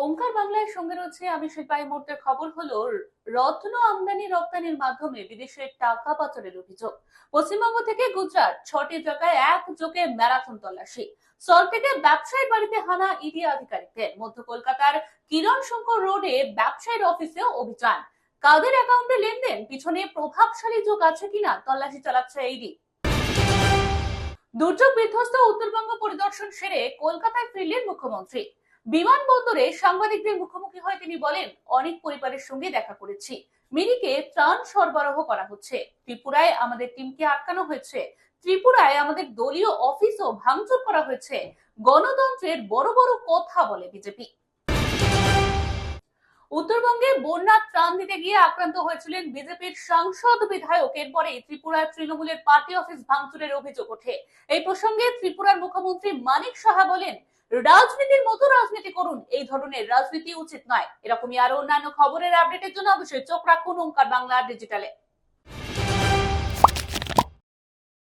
ওঙ্কার বাংলার সঙ্গে রয়েছে আমি শিল্পাই। মুহূর্তের খবর হলো, রত্ন আমদানি রপ্তানির মাধ্যমে বিদেশে টাকা পাচারের অভিযোগ। পশ্চিমবঙ্গ থেকে গুজরাট 6টি জায়গায় একযোগে ম্যারাথন তল্লাশি। সল্ট থেকে ব্যবসায়ীর বাড়িতে হানা ইডি আধিকারিকদের। মধ্য কলকাতার কিরণ শঙ্কর রোডে ব্যবসায়ীর অফিসেও অভিযান। কাদের অ্যাকাউন্টে লেনদেন, পিছনে প্রভাবশালী যোগ আছে কিনা তল্লাশি চালাচ্ছে ইডি। দুর্যোগ বিধ্বস্ত উত্তরবঙ্গ পরিদর্শন সেরে কলকাতায় ফিরলেন মুখ্যমন্ত্রী। বিমানবন্দরে সাংবাদিকদের মুখোমুখি হয়ে তিনি বলেন, অনেক পরিবারের সঙ্গে দেখা করেছি, মিরিকে ত্রাণ সরবরাহ করা হচ্ছে। ত্রিপুরায় আমাদের টিমকে আটকানো হয়েছে। ত্রিপুরায় আমাদের দলীয় অফিসও ভাঙচুর করা হয়েছে। গণতন্ত্রের বড় বড় কথা বলে বিজেপি। উত্তরবঙ্গে বন্যা ত্রাণ দিতে গিয়ে আক্রান্ত হয়েছিলেন বিজেপির সাংসদ বিধায়ক। এরপরে ত্রিপুরার তৃণমূলের পার্টি অফিস ভাঙচুরের অভিযোগ ওঠে। এই প্রসঙ্গে ত্রিপুরার মুখ্যমন্ত্রী মানিক সাহা বলেন, রাজনীতির মতো রাজনীতি করুন, এই ধরনের রাজনীতি উচিত নয়। এরকমই আরো অন্যান্য খবরের আপডেটের জন্য অবশ্যই চোখ রাখুন ওঙ্কার বাংলা ডিজিটালে।